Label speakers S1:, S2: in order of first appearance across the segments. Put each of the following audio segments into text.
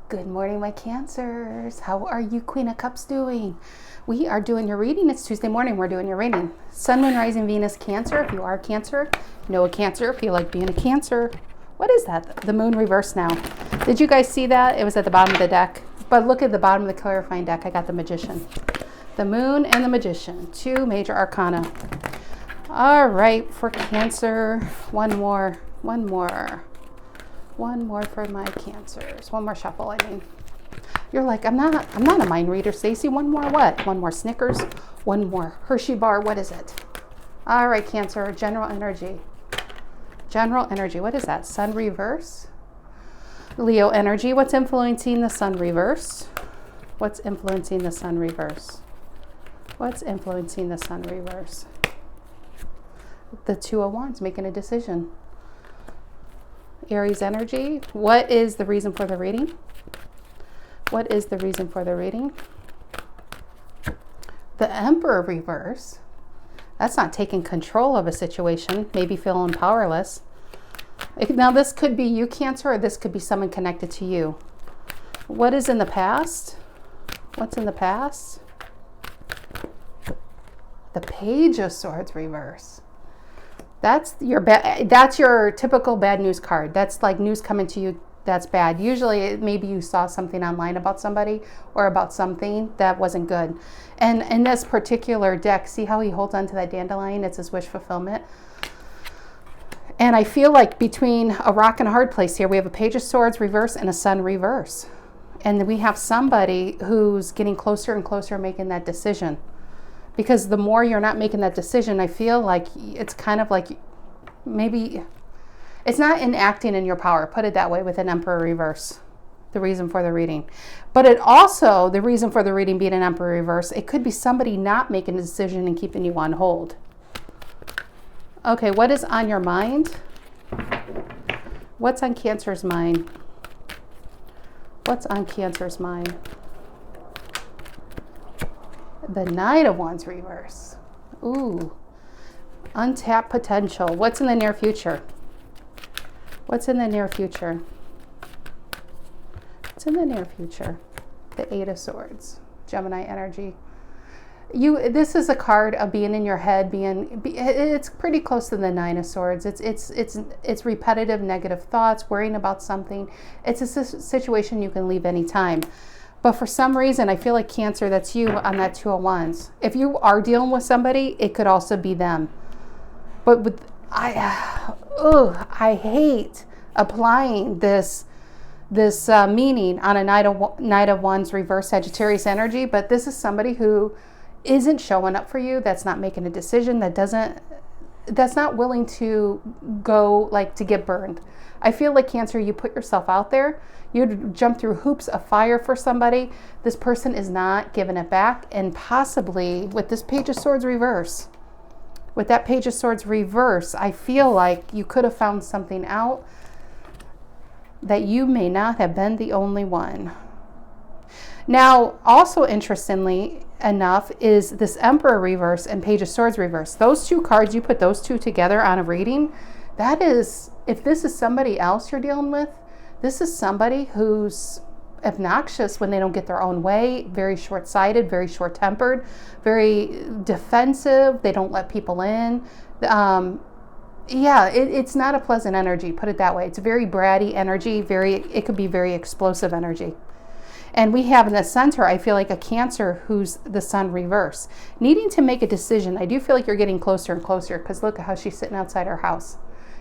S1: Good morning, my Cancers. How are you, Queen of Cups, doing? We are doing your reading. It's Tuesday morning. We're doing your reading. Sun, Moon, Rising, Venus, Cancer. If you are a Cancer, know a Cancer. If you like being a Cancer. What is that? The Moon reverse now. Did you guys see that? It was at the bottom of the deck. But look at the bottom of the clarifying deck. I got the Magician. The Moon and the Magician. Two major arcana. All right, for Cancer. One more for my Cancers. One more shuffle, I mean. You're like, I'm not a mind reader, Stacy. One more what? One more Snickers? One more Hershey bar? What is it? All right, Cancer, general energy. General energy, what is that? Sun reverse? Leo energy, what's influencing the Sun reverse? What's influencing the Sun reverse? What's influencing the Sun reverse? The Two of Wands, making a decision. Aries energy. What is the reason for the reading? What is the reason for the reading? The Emperor reverse. That's not taking control of a situation. Maybe feeling powerless. Now this could be you, Cancer, or this could be someone connected to you. What is in the past? What's in the past? The Page of Swords reverse. That's your typical bad news card. That's like news coming to you that's bad. Usually maybe you saw something online about somebody or about something that wasn't good. And in this particular deck, see how he holds on to that dandelion? It's his wish fulfillment. And I feel like between a rock and a hard place here, we have a Page of Swords reverse and a Sun reverse. And we have somebody who's getting closer and closer making that decision. Because the more you're not making that decision, I feel like it's kind of like maybe it's not enacting in your power. Put it that way with an Emperor reverse, the reason for the reading. But it also, the reason for the reading being an Emperor reverse, it could be somebody not making a decision and keeping you on hold. Okay, what is on your mind? What's on Cancer's mind? What's on Cancer's mind? The Knight of Wands reverse. Ooh. Untapped potential. What's in the near future? What's in the near future? What's in the near future? The Eight of Swords. Gemini energy. This is a card of being in your head, it's pretty close to the Nine of Swords. It's repetitive negative thoughts, worrying about something. It's a situation you can leave anytime. But for some reason, I feel like Cancer, that's you on that Two of Wands. If you are dealing with somebody, it could also be them. But I hate applying this meaning on a Knight of Wands reverse Sagittarius energy. But this is somebody who isn't showing up for you. That's not making a decision. That's not willing to go to get burned. I feel like Cancer, you put yourself out there. You'd jump through hoops of fire for somebody. This person is not giving it back. And possibly with this Page of Swords reverse, with that Page of Swords reverse, I feel like you could have found something out that you may not have been the only one. Now, also interestingly enough, is this Emperor reverse and Page of Swords reverse. Those two cards, you put those two together on a reading, that is, if this is somebody else you're dealing with, this is somebody who's obnoxious when they don't get their own way, very short-sighted, very short-tempered, very defensive. They don't let people in. It's not a pleasant energy, put it that way. It's a very bratty energy, it could be very explosive energy. And we have in the center, I feel like a Cancer who's the Sun reverse, needing to make a decision. I do feel like you're getting closer and closer because look at how she's sitting outside her house.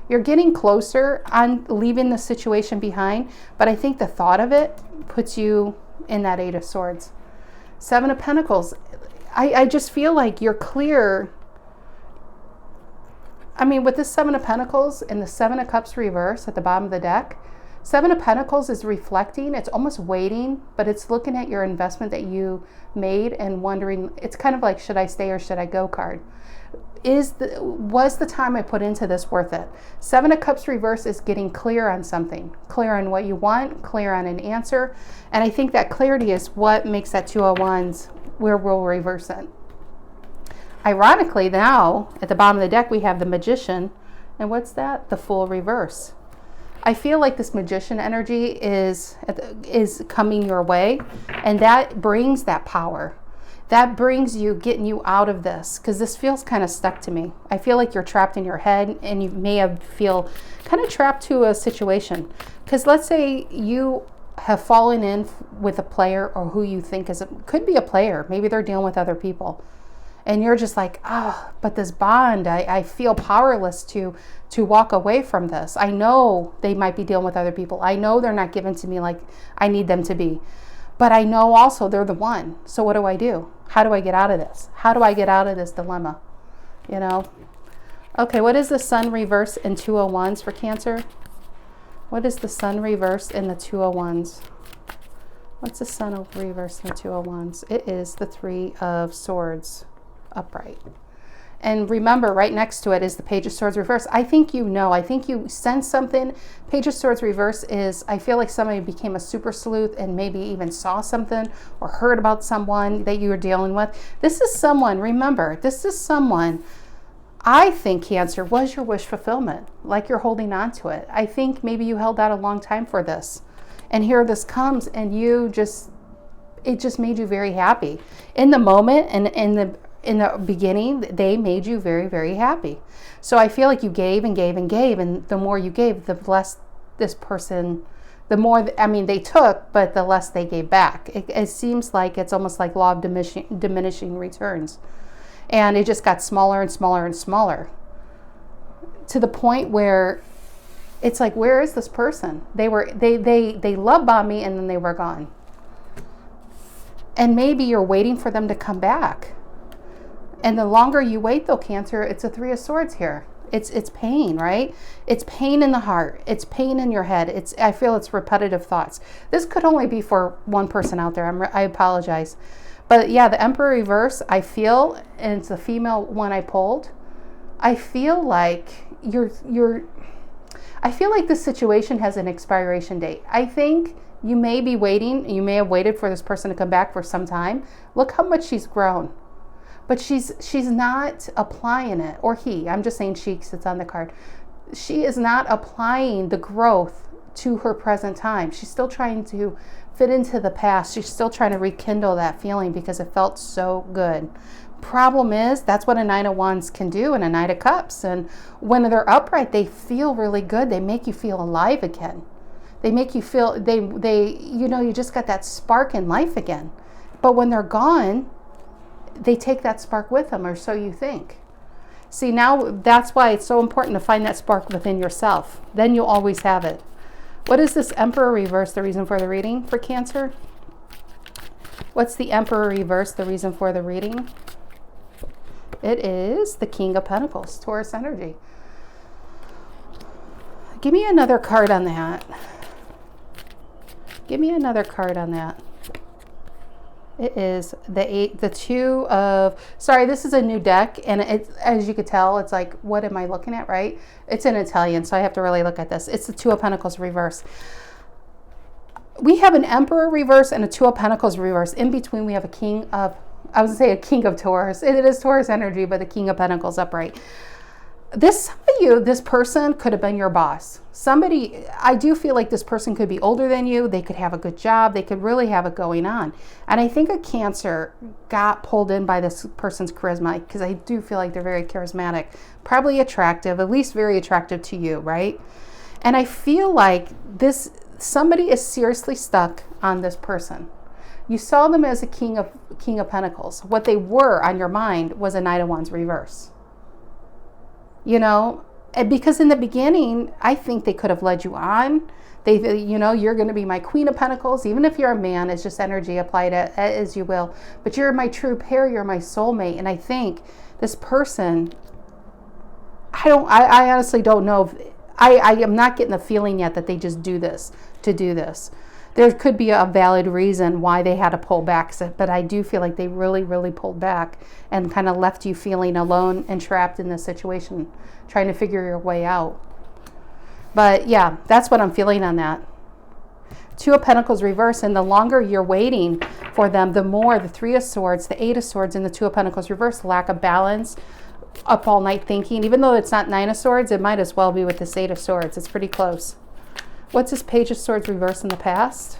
S1: You're getting closer on leaving the situation behind, but I think the thought of it puts you in that Eight of Swords. Seven of Pentacles. I just feel like you're clear. I mean, with this Seven of Pentacles and the Seven of Cups reverse at the bottom of the deck, Seven of Pentacles is reflecting. It's almost waiting, but it's looking at your investment that you made and wondering, it's kind of like, should I stay or should I go card. Was the time I put into this worth it? Seven of Cups reverse is getting clear on something, clear on what you want, clear on an answer. And I think that clarity is what makes that Two of Wands where we'll reverse it. Ironically, now at the bottom of the deck, we have the Magician. And what's that? The Fool reverse. I feel like this magician energy is coming your way, and that brings that power. That brings you, getting you out of this, because this feels kind of stuck to me. I feel like you're trapped in your head, and you may have feel kind of trapped to a situation. Because let's say you have fallen in with a player, or who you think could be a player. Maybe they're dealing with other people. And you're just like, but this bond, I feel powerless to walk away from this. I know they might be dealing with other people. I know they're not given to me like I need them to be. But I know also they're the one. So what do? How do I get out of this? How do I get out of this dilemma? You know? Okay, what is the sun reverse in 201s for Cancer? What is the sun reverse in the 201s? What's the sun reverse in the 201s? It is the 3 of Swords upright. And remember, right next to it is the Page of Swords reverse. I think you know. I think you sense something. Page of Swords reverse is, I feel like somebody became a super sleuth and maybe even saw something or heard about someone that you were dealing with. This is someone, remember, this is someone, I think, Cancer, was your wish fulfillment. Like you're holding on to it. I think maybe you held out a long time for this. And here this comes, and it just made you very happy. In the moment and in the beginning, they made you very, very happy. So I feel like you gave and gave and gave, and the more you gave, the less this person, the more, I mean, they took, but the less they gave back. It seems like it's almost like law of diminishing returns. And it just got smaller and smaller and smaller, to the point where it's like, where is this person? They love bombed me, and then they were gone. And maybe you're waiting for them to come back. And the longer you wait, though, Cancer, it's a 3 of Swords here. It's pain, right? It's pain in the heart. It's pain in your head. I feel it's repetitive thoughts. This could only be for one person out there. I apologize. But yeah, the Emperor reverse, I feel, and it's the female one I pulled, I feel like I feel like this situation has an expiration date. I think you may be waiting. You may have waited for this person to come back for some time. Look how much she's grown. But she's not applying it, or he, I'm just saying she because it's on the card. She is not applying the growth to her present time. She's still trying to fit into the past. She's still trying to rekindle that feeling because it felt so good. Problem is, that's what a 9 of Wands can do, and a 9 of Cups. And when they're upright, they feel really good. They make you feel alive again. They make you feel, you just got that spark in life again. But when they're gone, they take that spark with them, or so you think. See, now that's why it's so important to find that spark within yourself. Then you'll always have it. What is this Emperor reverse, the reason for the reading for Cancer? What's the Emperor reverse, the reason for the reading? It is the King of Pentacles, Taurus energy. Give me another card on that. Give me another card on that. It is the 2 of, sorry, this is a new deck, and it's, as you could tell, it's like, what am I looking at, right? It's in Italian, so I have to really look at this. It's the 2 of Pentacles reverse. We have an Emperor reverse and a 2 of Pentacles reverse. In between, we have a King of, I was going to say a King of Taurus. It is Taurus energy, but the King of Pentacles upright. This person could have been your boss. Somebody, I do feel like this person could be older than you. They could have a good job. They could really have it going on. And I think a Cancer got pulled in by this person's charisma, because I do feel like they're very charismatic, probably attractive, at least very attractive to you, right? And I feel like somebody is seriously stuck on this person. You saw them as a King of Pentacles. What they were on your mind was a Knight of Wands reverse. You know, because in the beginning, I think they could have led you on. You're going to be my Queen of Pentacles. Even if you're a man, it's just energy, applied as you will. But you're my true pair. You're my soulmate. And I think this person, I honestly don't know. I am not getting the feeling yet that they just do this to do this. There could be a valid reason why they had to pull back, but I do feel like they really, really pulled back and kind of left you feeling alone and trapped in this situation, trying to figure your way out. But yeah, that's what I'm feeling on that. 2 of Pentacles reverse, and the longer you're waiting for them, the more the 3 of Swords, the 8 of Swords, and the 2 of Pentacles reverse, lack of balance, up all night thinking. Even though it's not 9 of Swords, it might as well be with this 8 of Swords. It's pretty close. What's this Page of Swords reverse in the past?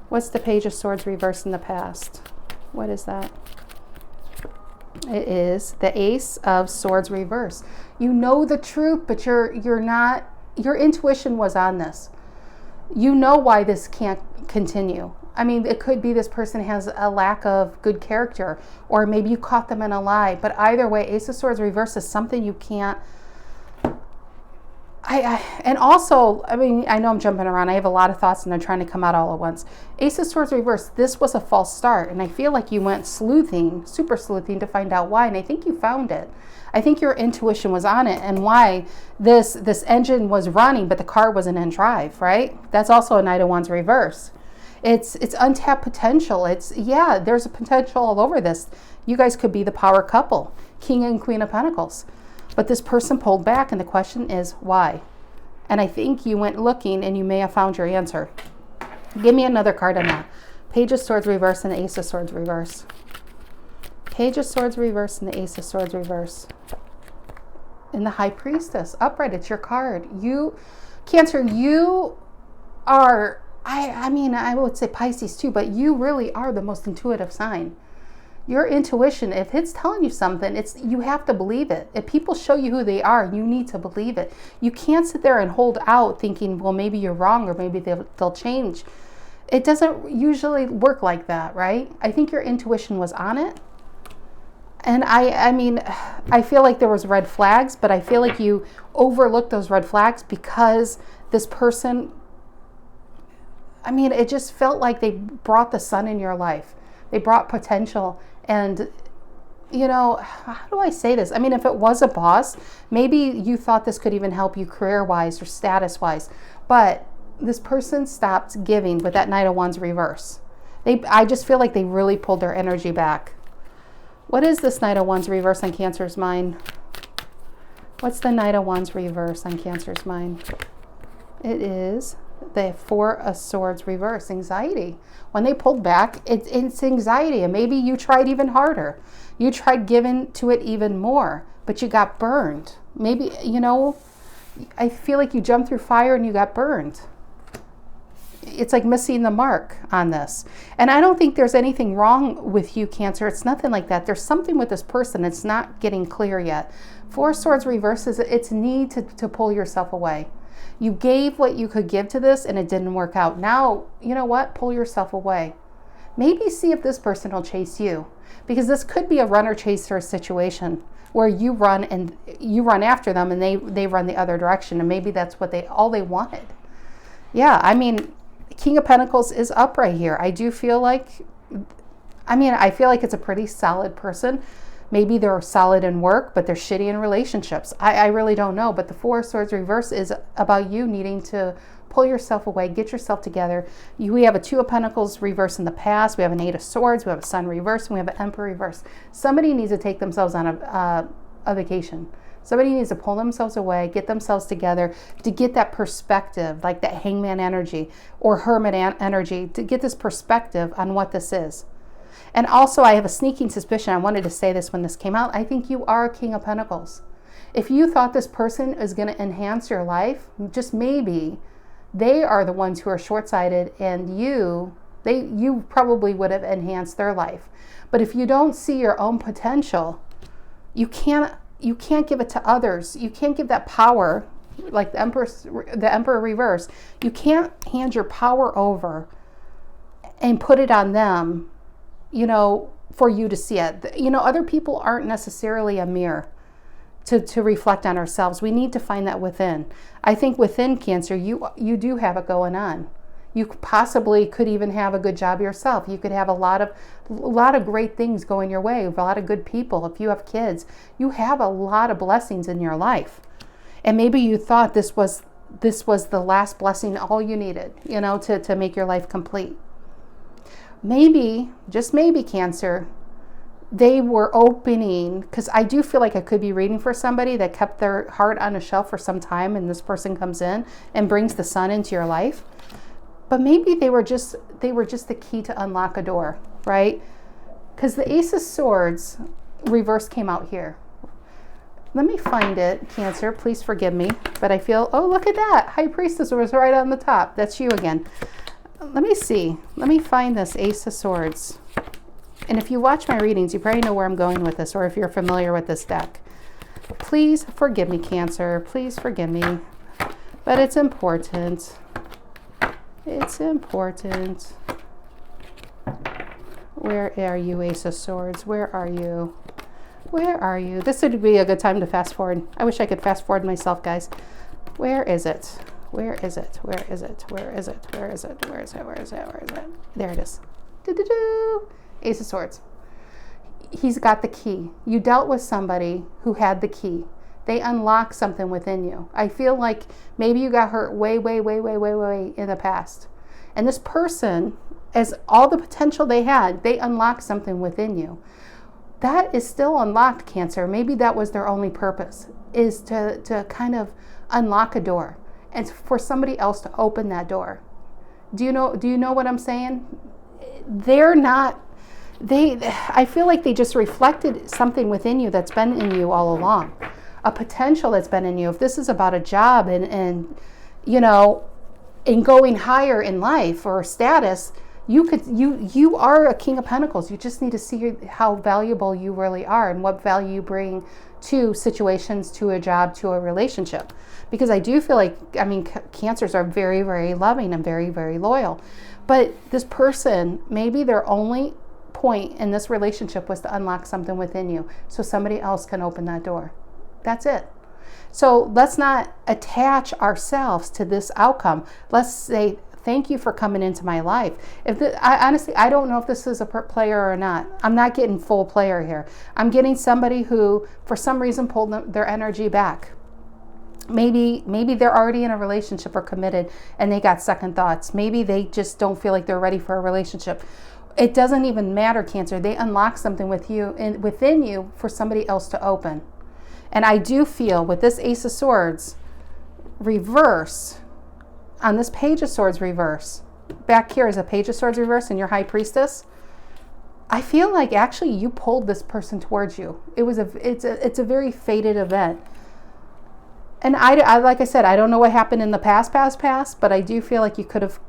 S1: What's the Page of Swords reverse in the past? What is that? It is the Ace of Swords reverse. You know the truth, but you're not, your intuition was on this. You know why this can't continue. I mean, it could be this person has a lack of good character, or maybe you caught them in a lie. But either way, Ace of Swords reverse is something you can't. And also, I mean, I know I'm jumping around. I have a lot of thoughts and they're trying to come out all at once. Ace of Swords reverse, this was a false start. And I feel like you went sleuthing, super sleuthing to find out why. And I think you found it. I think your intuition was on it and why this engine was running, but the car wasn't in drive, right? That's also a Knight of Wands reverse. It's untapped potential. Yeah, there's a potential all over this. You guys could be the power couple, King and Queen of Pentacles. But this person pulled back, and the question is why? And I think you went looking, and you may have found your answer. Give me another card on that. Page of Swords reverse and the Ace of Swords reverse. Page of Swords reverse and the Ace of Swords reverse. And the High Priestess upright. It's your card. You, Cancer, you are, I mean, I would say Pisces too, but you really are the most intuitive sign. Your intuition, if it's telling you something, you have to believe it. If people show you who they are, you need to believe it. You can't sit there and hold out thinking, well, maybe you're wrong or maybe they'll change. It doesn't usually work like that, right? I think your intuition was on it. And I mean, I feel like there was red flags, but I feel like you overlooked those red flags because this person, I mean, it just felt like they brought the sun in your life. They brought potential. And, you know, how do I say this? I mean, if it was a boss, maybe you thought this could even help you career-wise or status-wise. But this person stopped giving with that Knight of Wands reverse. I just feel like they really pulled their energy back. What is this Knight of Wands reverse on Cancer's mind? What's the Knight of Wands reverse on Cancer's mind? It is the Four of Swords reverse, anxiety. When they pulled back, it's anxiety. And maybe you tried even harder. You tried giving to it even more, but you got burned. Maybe, you know, I feel like you jumped through fire and you got burned. It's like missing the mark on this. And I don't think there's anything wrong with you, Cancer. It's nothing like that. There's something with this person. It's not getting clear yet. Four of Swords reverse is its need to pull yourself away. You gave what you could give to this and it didn't work out. Now, you know what? Pull yourself away. Maybe see if this person will chase you, because this could be a runner chaser situation where you run after them and they run the other direction. And maybe that's what all they wanted. Yeah, I mean, King of Pentacles is up right here. I do feel like, I feel like it's a pretty solid person. Maybe they're solid in work, but they're shitty in relationships. I really don't know. But the Four of Swords reverse is about you needing to pull yourself away, get yourself together. We have a Two of Pentacles reverse in the past. We have an Eight of Swords. We have a Sun reverse. And we have an Emperor reverse. Somebody needs to take themselves on a vacation. Somebody needs to pull themselves away, get themselves together to get that perspective, like that Hangman energy or Hermit energy, to get this perspective on what this is. And also, I have a sneaking suspicion, I wanted to say this when this came out, I think you are King of Pentacles. If you thought this person is going to enhance your life, just maybe, they are the ones who are short-sighted, and you probably would have enhanced their life. But if you don't see your own potential, you can't give it to others. You can't give that power, like the Emperor reverse. You can't hand your power over and put it on them, you know, for you to see it. You know, other people aren't necessarily a mirror to reflect on ourselves. We need to find that within. I think within, Cancer, you do have it going on. You possibly could even have a good job yourself. You could have a lot of great things going your way, a lot of good people. If you have kids, you have a lot of blessings in your life. And maybe you thought this was the last blessing, all you needed, you know, to make your life complete. Maybe, just maybe, Cancer, they were opening, because I do feel like I could be reading for somebody that kept their heart on a shelf for some time, and this person comes in and brings the sun into your life. But maybe they were just the key to unlock a door, right? Because the Ace of Swords reverse came out here. Let me find it, Cancer. Please forgive me. But I feel, oh, look at that. High Priestess was right on the top. That's you again. Let me see. Let me find this Ace of Swords. And if you watch my readings, you probably know where I'm going with this, or if you're familiar with this deck. Please forgive me, Cancer. Please forgive me. But it's important. It's important. Where are you, Ace of Swords? Where are you? Where are you? This would be a good time to fast forward. I wish I could fast forward myself, guys. Where is it? Where is it? Where is it? Where is it? Where is it? Where is it? Where is it? Where is it? There it is. Do-do-do. Ace of Swords. He's got the key. You dealt with somebody who had the key. They unlock something within you. I feel like maybe you got hurt way in the past. And this person, as all the potential they had, they unlocked something within you. That is still unlocked, Cancer. Maybe that was their only purpose, is to kind of unlock a door and for somebody else to open that door. Do you know what I'm saying? I feel like they just reflected something within you that's been in you all along. A potential that's been in you. If this is about a job and in going higher in life or status, you are a King of Pentacles. You just need to see how valuable you really are and what value you bring to situations, to a job, to a relationship. Because I do feel like, Cancers are very, very loving and very, very loyal. But this person, maybe their only point in this relationship was to unlock something within you so somebody else can open that door. That's it. So let's not attach ourselves to this outcome. Let's say, thank you for coming into my life. Honestly, I don't know if this is a player or not. I'm not getting full player here. I'm getting somebody who, for some reason, pulled their energy back. Maybe they're already in a relationship or committed and they got second thoughts. Maybe they just don't feel like they're ready for a relationship. It doesn't even matter, Cancer. They unlock something within you for somebody else to open. And I do feel with this Ace of Swords reverse, on this Page of Swords reverse, back here is a Page of Swords reverse and your High Priestess. I feel like actually you pulled this person towards you. It's a very fated event. And I like I said, I don't know what happened in the past, but I do feel like you could have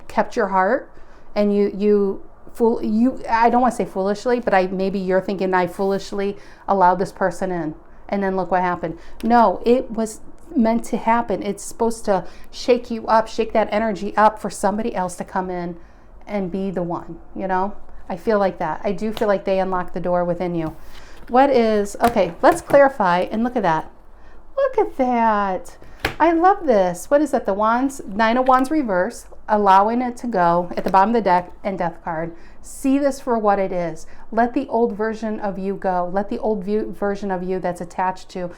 S1: kept your heart and I don't want to say foolishly, but maybe you're thinking I foolishly allowed this person in. And then look what happened. No, it was meant to happen. It's supposed to shake you up, shake that energy up for somebody else to come in and be the one, I feel like that. I do feel like they unlock the door within you. Okay, let's clarify and look at that. Look at that. I love this. What is that? The Wands, Nine of Wands reverse, allowing it to go at the bottom of the deck and Death card. See this for what it is. Let the old version of you go. Let the old version of you that's attached to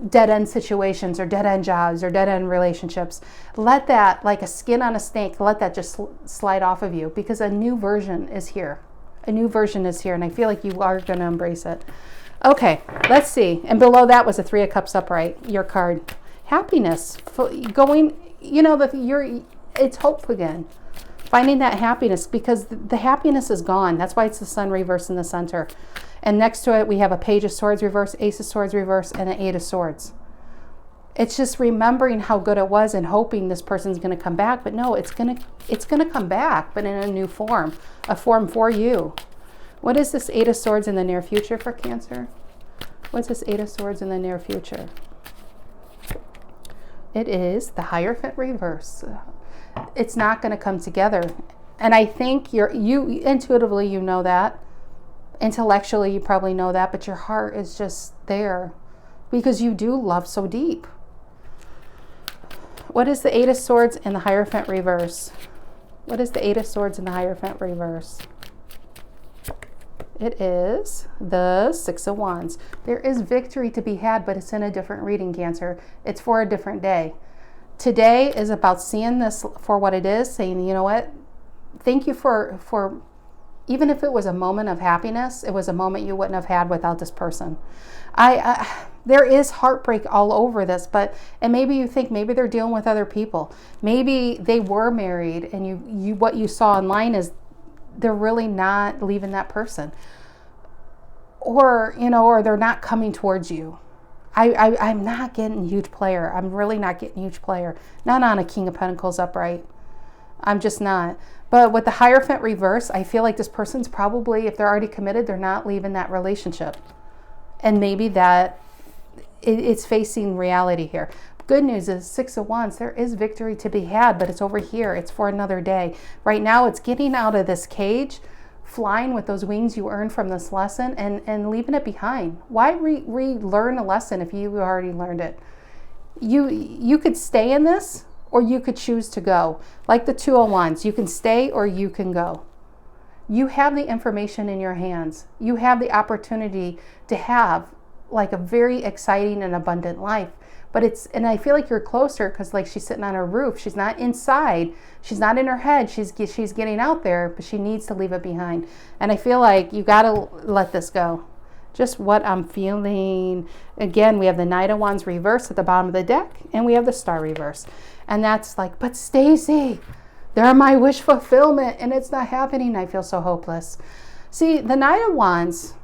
S1: dead-end situations or dead-end jobs or dead-end relationships. Let that, like a skin on a snake, let that just slide off of you because a new version is here. A new version is here, and I feel like you are going to embrace it. Okay, let's see. And below that was a Three of Cups upright, your card. Happiness. Going, it's hope again. Finding that happiness because the happiness is gone. That's why it's the Sun reverse in the center. And next to it, we have a Page of Swords reverse, Ace of Swords reverse, and an Eight of Swords. It's just remembering how good it was and hoping this person's going to come back. But no, it's going to come back, but in a new form, a form for you. What is this Eight of Swords in the near future for Cancer? What's this Eight of Swords in the near future? It is the Hierophant reverse. It's not going to come together. And I think you intuitively, you know that. Intellectually, you probably know that, but your heart is just there because you do love so deep. What is the Eight of Swords in the Hierophant reverse? What is the Eight of Swords in the Hierophant reverse? It is the Six of Wands. There is victory to be had, but it's in a different reading, Cancer. It's for a different day. Today is about seeing this for what it is, saying, you know what? Thank you for even if it was a moment of happiness, it was a moment you wouldn't have had without this person. There is heartbreak all over this, and maybe you think maybe they're dealing with other people. Maybe they were married and what you saw online is they're really not leaving that person. or, you know, or they're not coming towards you. I'm not getting huge player. I'm really not getting huge player. Not on a King of Pentacles upright. I'm just not. But with the Hierophant reverse, I feel like this person's probably, if they're already committed, they're not leaving that relationship. And maybe that it's facing reality here. Good news is 6 of Wands, there is victory to be had, but it's over here. It's for another day. Right now, it's getting out of this cage, flying with those wings you earned from this lesson, and leaving it behind. Why relearn a lesson if you already learned it? You could stay in this, or you could choose to go. Like the 2 of Wands, you can stay or you can go. You have the information in your hands. You have the opportunity to have like a very exciting and abundant life. But and I feel like you're closer because like she's sitting on her roof. She's not inside. She's not in her head. She's getting out there, but she needs to leave it behind. And I feel like you got to let this go. Just what I'm feeling. Again, we have the Knight of Wands reverse at the bottom of the deck, and we have the Star reverse. And that's like, but Stacy, they're my wish fulfillment, and it's not happening. I feel so hopeless. See, the Knight of Wands,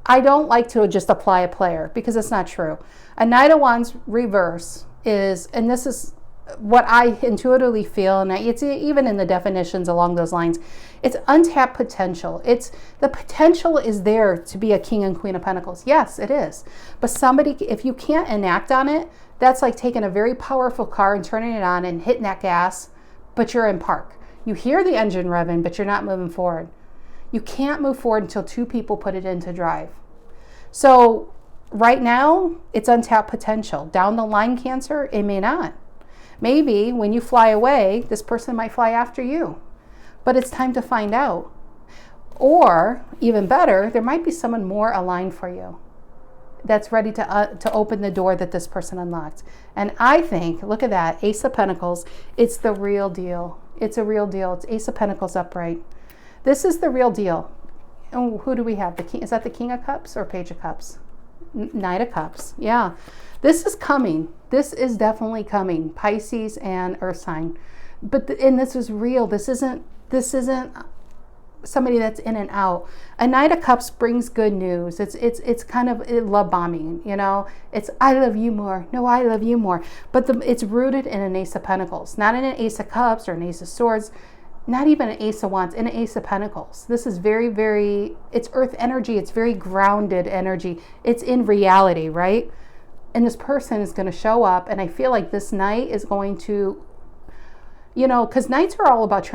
S1: I don't like to just apply a player because it's not true. A Knight of Wands reverse is, and this is what I intuitively feel, and it's even in the definitions along those lines, it's untapped potential. It's the potential is there to be a King and Queen of Pentacles. Yes, it is. But somebody, if you can't enact on it, that's like taking a very powerful car and turning it on and hitting that gas, but you're in park. You hear the engine revving, but you're not moving forward. You can't move forward until 2 people put it into drive. So right now, it's untapped potential. Down the line, Cancer, it may not. Maybe when you fly away, this person might fly after you. But it's time to find out. Or, even better, there might be someone more aligned for you that's ready to open the door that this person unlocked. And I think, look at that, Ace of Pentacles, it's the real deal. It's a real deal. It's Ace of Pentacles upright. This is the real deal. Oh, who do we have? The King, is that the King of Cups or Page of Cups? Knight of Cups. Yeah. This is coming. This is definitely coming. Pisces and Earth sign. But and this is real. This isn't somebody that's in and out. A Knight of Cups brings good news. It's kind of love bombing, you know. It's I love you more. No, I love you more. But it's rooted in an Ace of Pentacles, not in an Ace of Cups or an Ace of Swords. Not even an Ace of Wands, in an Ace of Pentacles. This is very, very, it's earth energy. It's very grounded energy. It's in reality, right? And this person is going to show up. And I feel like this knight is going to, you know, because knights are all about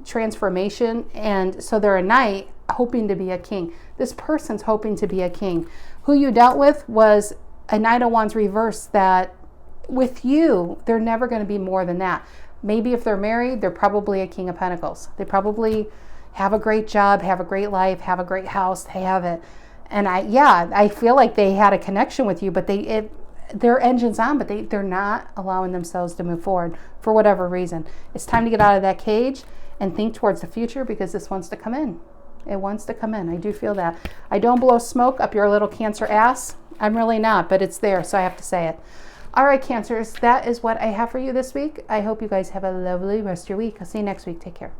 S1: transformation. And so they're a knight hoping to be a king. This person's hoping to be a king. Who you dealt with was a Knight of Wands reverse that with you, they're never going to be more than that. Maybe if they're married, they're probably a King of Pentacles. They probably have a great job, have a great life, have a great house. They have it. And I feel like they had a connection with you, but their engine's on, but they're not allowing themselves to move forward for whatever reason. It's time to get out of that cage and think towards the future because this wants to come in. It wants to come in. I do feel that. I don't blow smoke up your little Cancer ass. I'm really not, but it's there, so I have to say it. All right, Cancers, that is what I have for you this week. I hope you guys have a lovely rest of your week. I'll see you next week. Take care.